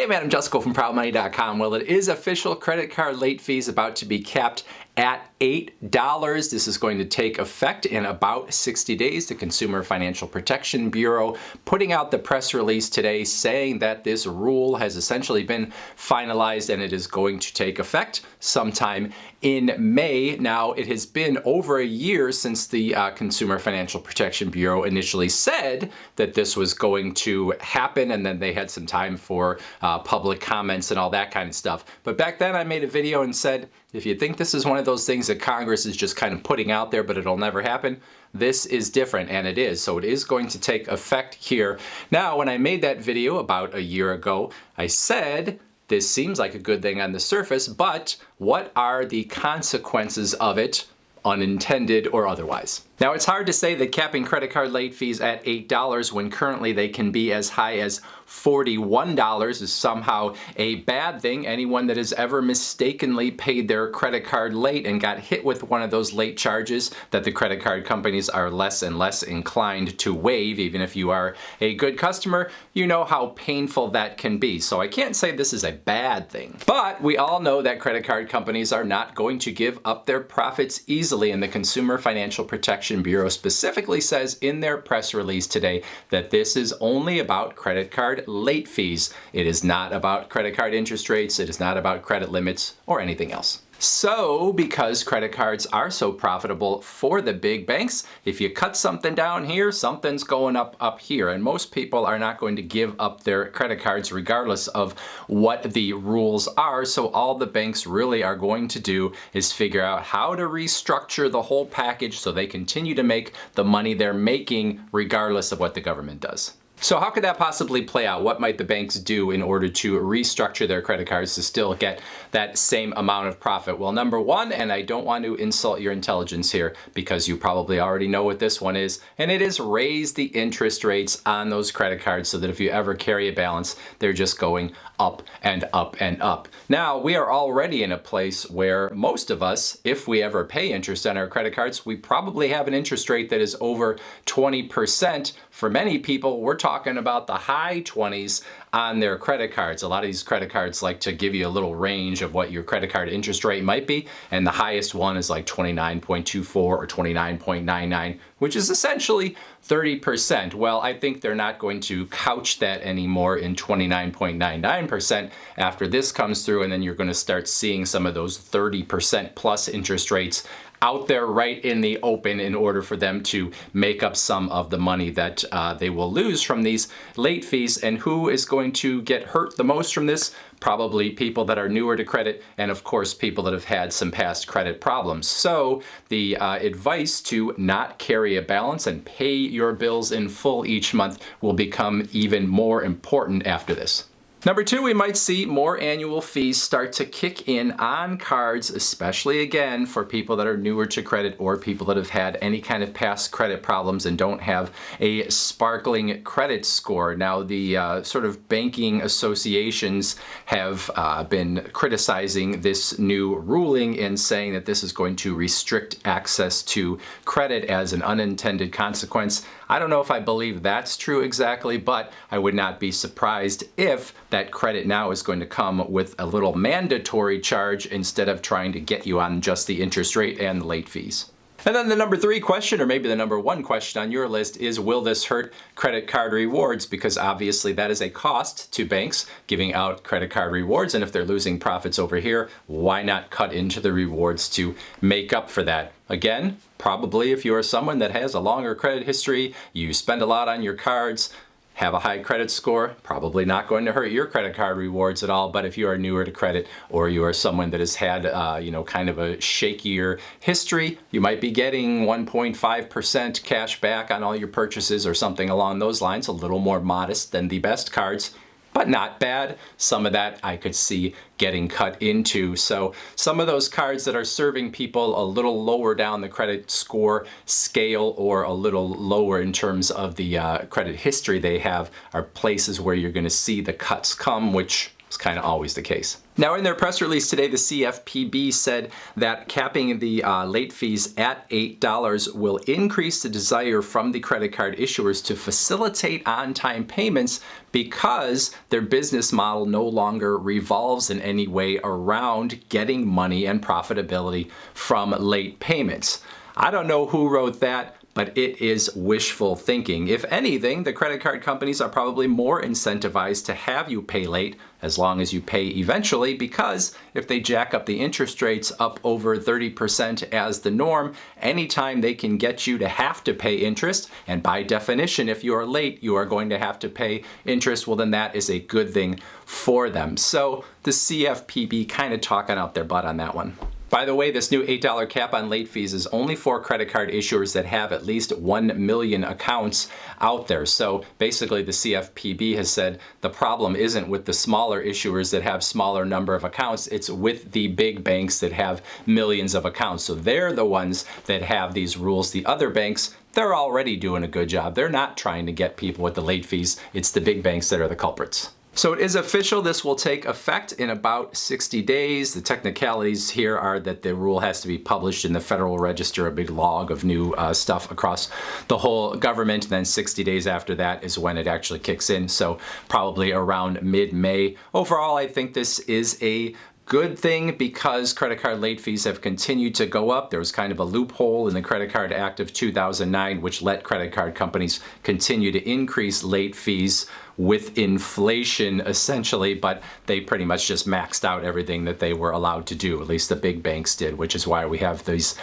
Hey man, I'm Jusko from ProudMoney.com. Well, it is official. Credit card late fees about to be capped at $8. This is going to take effect in about 60 days. The Consumer Financial Protection Bureau putting out the press release today saying that this rule has essentially been finalized and it is going to take effect sometime in May. Now, it has been over a year since the Consumer Financial Protection Bureau initially said that this was going to happen, and then they had some time for public comments and all that kind of stuff. But back then I made a video and said, if you think this is one of those things that Congress is just kind of putting out there but it'll never happen, this is different, and it is. So it is going to take effect here. Now, when I made that video about a year ago, I said, this seems like a good thing on the surface, but what are the consequences of it, unintended or otherwise? Now, it's hard to say that capping credit card late fees at $8 when currently they can be as high as $41 is somehow a bad thing. Anyone that has ever mistakenly paid their credit card late and got hit with one of those late charges that the credit card companies are less and less inclined to waive, even if you are a good customer, you know how painful that can be. So I can't say this is a bad thing. But we all know that credit card companies are not going to give up their profits easily, and the Consumer Financial Protection Bureau specifically says in their press release today that this is only about credit card late fees. It is not about credit card interest rates. It is not about credit limits or anything else. So, because credit cards are so profitable for the big banks, if you cut something down here, something's going up here. And most people are not going to give up their credit cards regardless of what the rules are. So all the banks really are going to do is figure out how to restructure the whole package so they continue to make the money they're making regardless of what the government does. So how could that possibly play out? What might the banks do in order to restructure their credit cards to still get that same amount of profit? Well, number one, and I don't want to insult your intelligence here because you probably already know what this one is, and it is raise the interest rates on those credit cards so that if you ever carry a balance, they're just going up and up and up. Now, we are already in a place where most of us, if we ever pay interest on our credit cards, we probably have an interest rate that is over 20%. For many people, we're talking about the high 20s on their credit cards. A lot of these credit cards like to give you a little range of what your credit card interest rate might be, and the highest one is like 29.24 or 29.99, which is essentially 30%. Well, I think they're not going to couch that anymore in 29.99% after this comes through, and then you're going to start seeing some of those 30% plus interest rates out there right in the open in order for them to make up some of the money that they will lose from these late fees. And who is going to get hurt the most from this? Probably people that are newer to credit, and of course people that have had some past credit problems. So the advice to not carry a balance and pay your bills in full each month will become even more important after this. Number two, we might see more annual fees start to kick in on cards, especially again for people that are newer to credit or people that have had any kind of past credit problems and don't have a sparkling credit score. Now, the sort of banking associations have been criticizing this new ruling and saying that this is going to restrict access to credit as an unintended consequence. I don't know if I believe that's true exactly, but I would not be surprised if that credit now is going to come with a little mandatory charge instead of trying to get you on just the interest rate and the late fees. And then the number three question, or maybe the number one question on your list, is will this hurt credit card rewards? Because obviously that is a cost to banks giving out credit card rewards, and if they're losing profits over here, why not cut into the rewards to make up for that? Again, probably if you are someone that has a longer credit history, you spend a lot on your cards, have a high credit score, probably not going to hurt your credit card rewards at all. But if you are newer to credit or you are someone that has had, kind of a shakier history, you might be getting 1.5% cash back on all your purchases or something along those lines, a little more modest than the best cards, but not bad. Some of that I could see getting cut into. So some of those cards that are serving people a little lower down the credit score scale or a little lower in terms of the credit history they have are places where you're going to see the cuts come, which It's kind of always the case. Now, in their press release today, the CFPB said that capping the late fees at $8 will increase the desire from the credit card issuers to facilitate on-time payments because their business model no longer revolves in any way around getting money and profitability from late payments. I don't know who wrote that, but it is wishful thinking. If anything, the credit card companies are probably more incentivized to have you pay late as long as you pay eventually, because if they jack up the interest rates up over 30% as the norm, anytime they can get you to have to pay interest, and by definition, if you are late, you are going to have to pay interest, well then that is a good thing for them. So the CFPB kind of talking out their butt on that one. By the way, this new $8 cap on late fees is only for credit card issuers that have at least 1 million accounts out there. So basically the CFPB has said the problem isn't with the smaller issuers that have smaller number of accounts, it's with the big banks that have millions of accounts. So they're the ones that have these rules. The other banks, they're already doing a good job. They're not trying to get people with the late fees. It's the big banks that are the culprits. So it is official, this will take effect in about 60 days. The technicalities here are that the rule has to be published in the Federal Register, a big log of new stuff across the whole government. And then 60 days after that is when it actually kicks in. So probably around mid-May. Overall, I think this is a good thing because credit card late fees have continued to go up. There was kind of a loophole in the Credit Card Act of 2009 which let credit card companies continue to increase late fees with inflation essentially, but they pretty much just maxed out everything that they were allowed to do. At least the big banks did, which is why we have these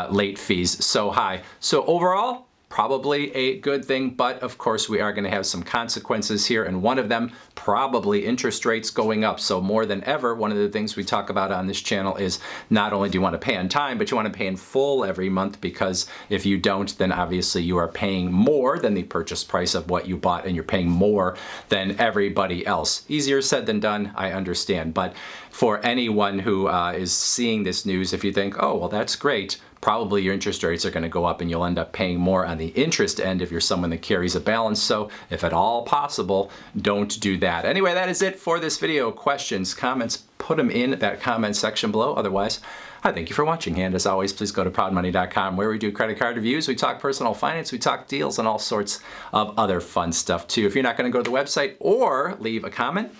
late fees so high. So overall, probably a good thing, but of course we are going to have some consequences here, and one of them probably interest rates going up. So more than ever, one of the things we talk about on this channel is not only do you want to pay on time, but you want to pay in full every month, because if you don't, then obviously you are paying more than the purchase price of what you bought, and you're paying more than everybody else. Easier said than done, I understand, but for anyone who is seeing this news, if you think, oh, well, that's great, probably your interest rates are going to go up and you'll end up paying more on the interest end if you're someone that carries a balance. So if at all possible, don't do that. Anyway, that is it for this video. Questions, comments, put them in that comment section below. Otherwise, I thank you for watching. And as always, please go to proudmoney.com where we do credit card reviews. We talk personal finance, we talk deals, and all sorts of other fun stuff too. If you're not going to go to the website or leave a comment,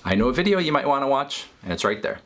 I know a video you might want to watch, and it's right there.